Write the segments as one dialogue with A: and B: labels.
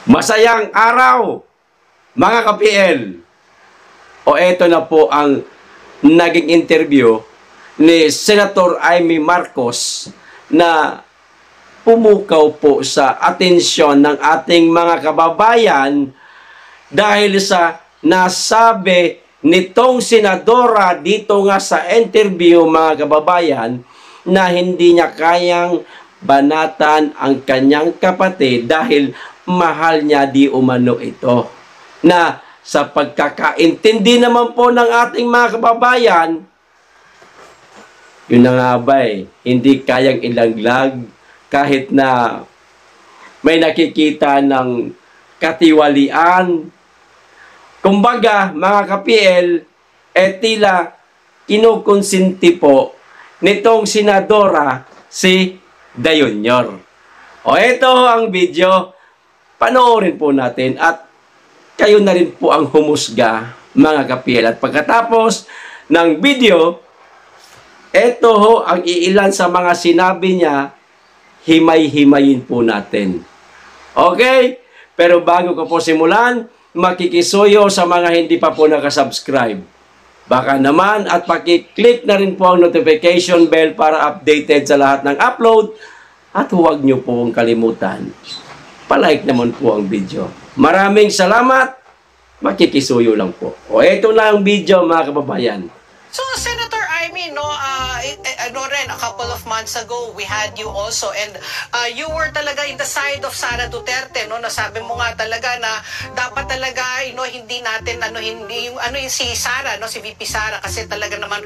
A: Masayang araw, mga ka-PL. O eto na po ang naging interview ni Senator Amy Marcos na pumukaw po sa atensyon ng ating mga kababayan dahil sa nasabi nitong senadora dito nga sa interview, mga kababayan, na hindi niya kayang banatan ang kanyang kapatid dahil mahal niya di umano ito. Na sa pagkakaintindi naman po ng ating mga kababayan, yun na nga ba hindi kayang ilaglag kahit na may nakikita ng katiwalian. Kumbaga, mga ka-PL, tila kinukonsinti po nitong senadora si Dayunyor. O ito ang video, panoorin po natin at kayo na rin po ang humusga, mga ka-PL. At pagkatapos ng video, ito ho ang iilan sa mga sinabi niya, himay-himayin po natin. Okay? Pero bago ko po simulan, makikisuyo sa mga hindi pa po nakasubscribe. Baka naman at pakiclick na rin po ang notification bell para updated sa lahat ng upload. At huwag nyo pong kalimutan, palike naman po ang video. Maraming salamat. Makikisuyo lang po. O ito na ang video, mga kababayan.
B: So, Senator Amy, a couple of months ago, we had you also, and you were talaga in the side of Sara Duterte, no? Nasabi mo nga talaga na dapat talaga, hindi natin, yung si Sara, no? Si VP Sara, kasi talaga naman,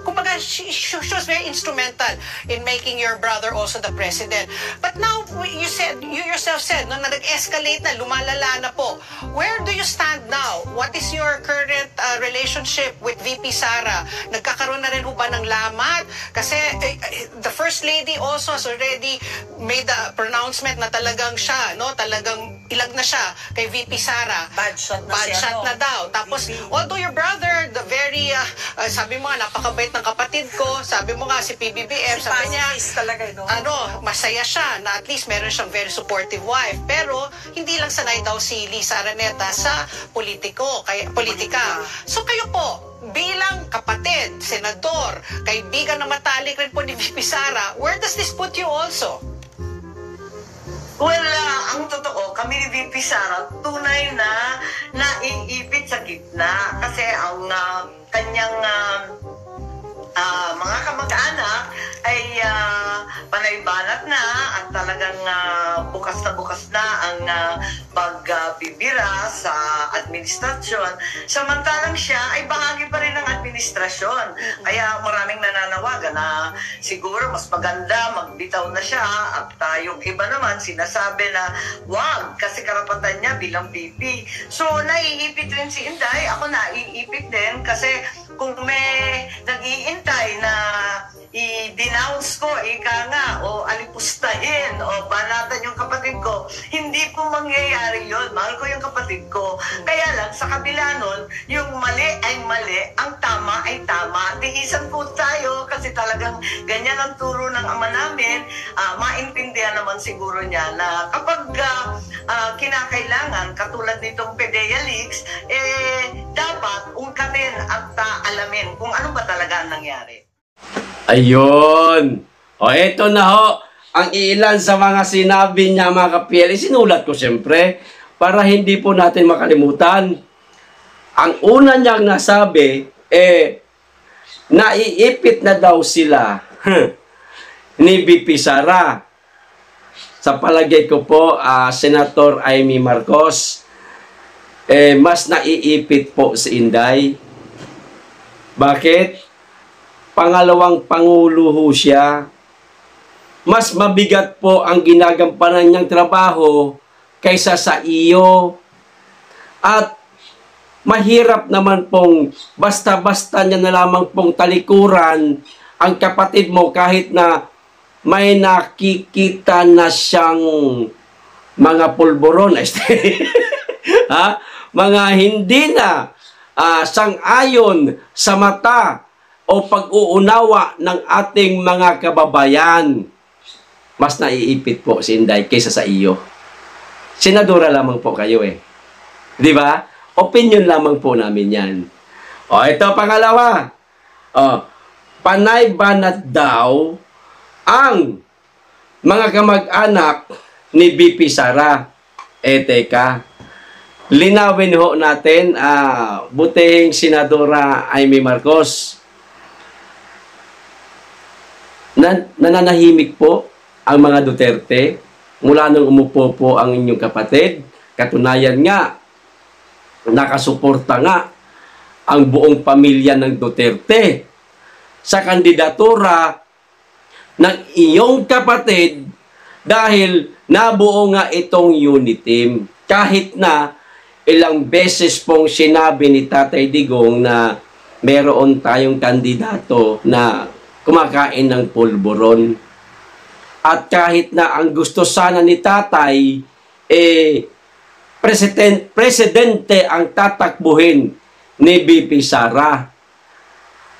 B: kumbaga, she was very instrumental in making your brother also the president. But now, you yourself said, no, na nag-escalate na, lumalala na po. Where do you stand now? What is your current relationship with VP Sara? Nagkakaroon na rin ba ng lamat? Kasi the First Lady also has already made a pronouncement na talagang siya, no? Talagang ilag na siya kay VP Sara.
C: Bad shot
B: na daw. Tapos, although your brother, the very, sabi mo nga, napakabait ng kapatid ko, sabi mo nga, si PBBM, sabi niya,
C: talaga, no?
B: masaya siya na at least meron siyang very supportive wife. Pero, hindi lang sanay daw si Lisa Araneta sa politika. So, kayo po, bilang kapatid, senador, kaibigan na matalik rin po ni VP Sara, where does this put you also?
C: Well, ang totoo, kami ni VP Sara, tunay na naiipit sa gitna kasi ang kanyang mga kamag-anak ay panaybanat na at talagang bukas na ang pagbibira sa administrasyon. Samantalang siya ay bahagi pa rin ng administrasyon. Kaya maraming nananawagan na siguro mas maganda magbitaw na siya at yung iba naman sinasabi na wag kasi karapatan niya bilang VP. So naiipit rin si Inday, ako naiipit din kasi kung may nag-iintay na i-denounce ko, ika nga, o alipustahin, o banatan yung kapatid ko, hindi po mangyayari yun. Mahal ko yung kapatid ko. Kaya lang, sa kabila nun, yung mali ay mali, ang tama ay tama. Tiisan po tayo kasi talagang ganyan ang turo ng ama namin. Maintindihan naman siguro niya na kapag kinakailangan, katulad nitong PDEA Leaks, dapat ungkatin at alamin kung ano ba talaga ang nangyari.
A: Ayun. O eto na ho ang ilan sa mga sinabi niya, mga ka-PL. Sinulat ko siyempre para hindi po natin makalimutan. Ang una niyang nasabi, naiipit na daw sila ni VP Sara. Sa palagay ko po, Senator Amy Marcos, mas naiipit po si Inday. Bakit? Pangalawang pangulo ho siya. Mas mabigat po ang ginagampanan niyang trabaho kaysa sa iyo. At mahirap naman pong basta-basta niya na lamang pong talikuran ang kapatid mo kahit na may nakikita na siyang mga pulburon. Mga hindi na sang-ayon sa mata o pag-uunawa ng ating mga kababayan. Mas naiipit po si Inday kaysa sa iyo. senadora lamang po kayo eh. Di ba? Opinion lamang po namin yan. O, ito pangalawa. O, panay banat daw ang mga kamag-anak ni BP Sara. Teka. Linawin ho natin, butihing Senadora Amy Marcos. Nananahimik po ang mga Duterte mula nung umupo po ang inyong kapatid. Katunayan nga, nakasuporta nga ang buong pamilya ng Duterte sa kandidatura ng iyong kapatid dahil nabuo nga itong unit team. Kahit na ilang beses pong sinabi ni Tatay Digong na meron tayong kandidato na kumakain ng pulburon. At kahit na ang gusto sana ni Tatay, presidente ang tatakbuhin ni BP Sara,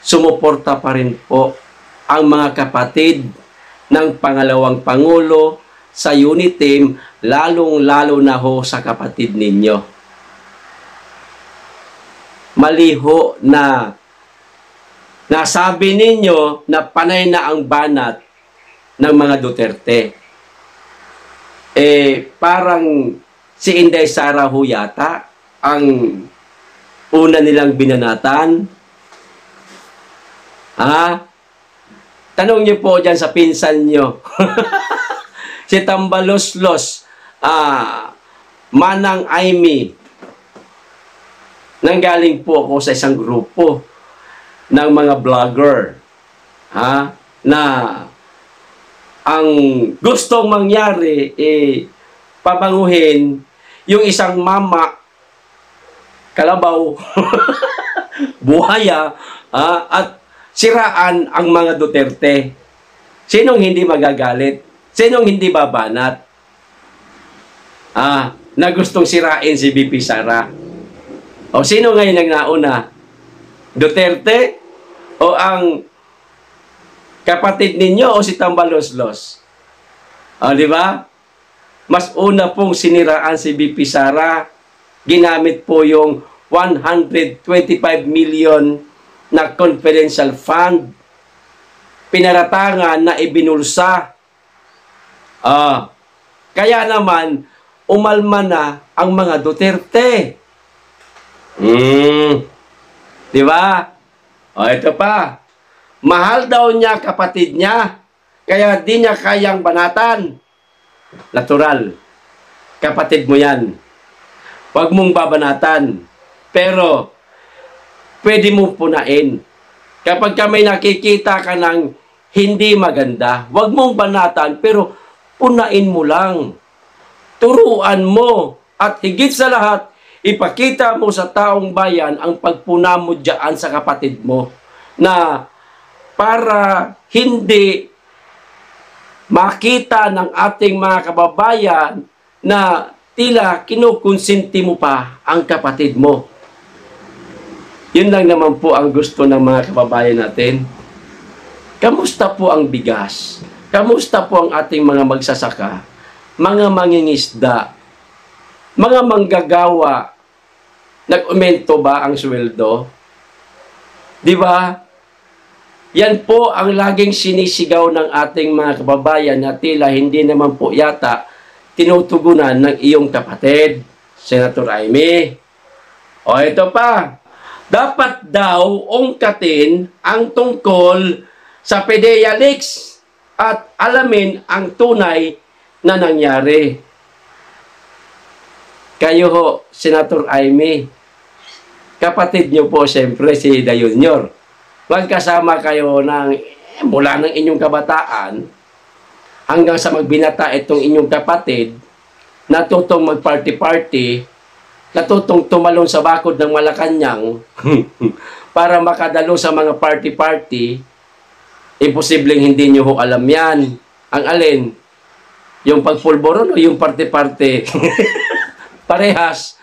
A: sumuporta pa rin po ang mga kapatid ng pangalawang Pangulo sa unit team, lalong-lalo na ho sa kapatid ninyo. Maliho na nasabi ninyo na panay na ang banat ng mga Duterte. Parang si Inday Sara ho yata ang una nilang binanatan. Tanong niyo po dyan sa pinsan niyo. Si Tambaloslos, Manang Amy. Nanggaling po ako sa isang grupo ng mga vlogger. Na ang gustong mangyari, pabanguhin yung isang mama, kalabaw, buhaya, at siraan ang mga Duterte. Sinong hindi magagalit? Sinong hindi babanat? Na gustong sirain si BP Sara. O sino ngayon ang nauna? Duterte? O ang kapatid ninyo o si Tambaloslos? Di ba? Mas una pong siniraan si BP Sara. Ginamit po yung 125 million na confidential fund. Pinaratangan na ibinulsa. Kaya naman, umalma na ang mga Duterte. Di ba? Ito pa. Mahal daw niya kapatid niya, kaya di niya kayang banatan. Natural. Kapatid mo yan. Huwag mong babanatan. Pero, pwede mong punain. Kapag may nakikita ka ng hindi maganda, huwag mong banatan, pero punain mo lang. Turuan mo. At higit sa lahat, ipakita mo sa taong bayan ang pagpuna mo dyan sa kapatid mo. Na para hindi makita ng ating mga kababayan na tila kinukonsinti mo pa ang kapatid mo. Yun lang naman po ang gusto ng mga kababayan natin. Kamusta po ang bigas? Kamusta po ang ating mga magsasaka? Mga mangingisda? Mga manggagawa? Nag-aumento ba ang sweldo? Di ba? Yan po ang laging sinisigaw ng ating mga kababayan na tila hindi naman po yata tinutugunan ng iyong kapatid, Senator Amy. O ito pa, dapat daw ungkatin ang tungkol sa PDEA leaks at alamin ang tunay na nangyari. Kayo ho, Senator Amy, kapatid niyo po siyempre si Da Junior. Magkasama kayo mula ng inyong kabataan hanggang sa magbinata itong inyong kapatid, natutong mag-party-party, natutong tumalon sa bakod ng Malacanang para makadalo sa mga party-party. Imposibleng hindi nyo ho alam yan. Ang alin? Yung pagpulboron o yung party-party? Parehas.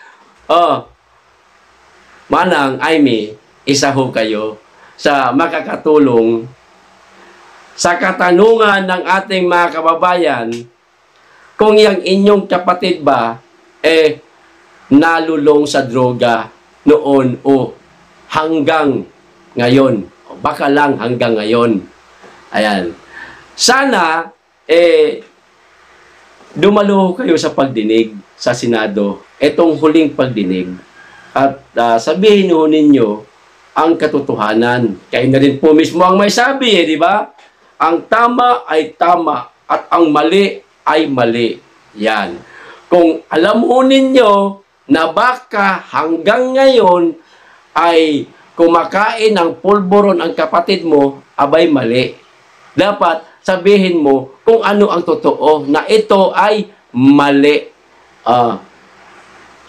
A: Manang, Amy, isa ho kayo sa makakatulong sa katanungan ng ating mga kababayan kung yung inyong kapatid ba nalulong sa droga noon o hanggang ngayon. O baka lang hanggang ngayon. Ayan. Sana, dumalo kayo sa pagdinig sa Senado. Itong huling pagdinig. At sabihin ho ninyo ang katotohanan. Kayo na rin po mismo ang may sabi, di ba? Ang tama ay tama at ang mali ay mali. Yan. Kung alam ho ninyo na baka hanggang ngayon ay kumakain ng pulburon ang kapatid mo, abay mali. Dapat sabihin mo kung ano ang totoo na ito ay mali.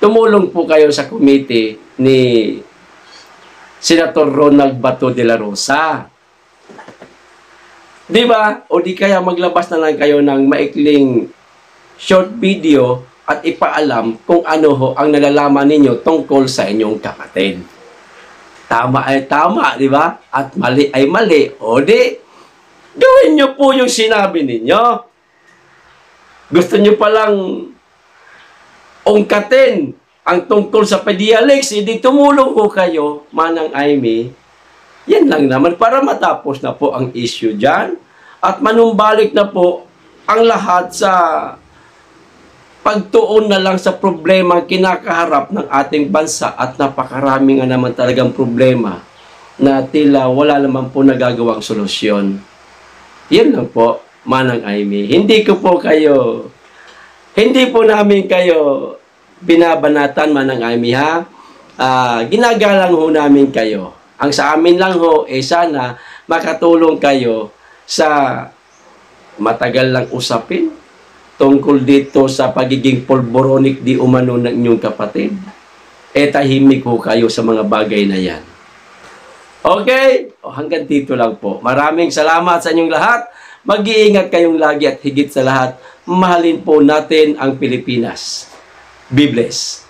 A: Tumulong po kayo sa committee ni Senator Ronald Bato de la Rosa. Di ba? O di kaya maglabas na lang kayo ng maikling short video at ipaalam kung ano ho ang nalalaman ninyo tungkol sa inyong kapatid. Tama ay tama, di ba? At mali ay mali. O di, gawin nyo po yung sinabi ninyo. Gusto nyo palang ungkatin ang tungkol sa Pedialex, hindi tumulong ko kayo, Manang Amy. Yan lang naman para matapos na po ang issue dyan at manumbalik na po ang lahat sa pagtuon na lang sa problema kinakaharap ng ating bansa at napakarami nga naman talagang problema na tila wala naman po nagagawang solusyon. Yan lang po, Manang Amy. Hindi po namin kayo binabanatan, Manang Amy, ha? Ginagalang ho namin kayo. Ang sa amin lang ho, sana makatulong kayo sa matagal lang usapin tungkol dito sa pagiging polboronic di umano ng inyong kapatid. Tahimik ho kayo sa mga bagay na yan. Okay? Hanggang dito lang po. Maraming salamat sa inyong lahat. Mag-iingat kayong lagi at higit sa lahat, mahalin po natin ang Pilipinas. Be blessed.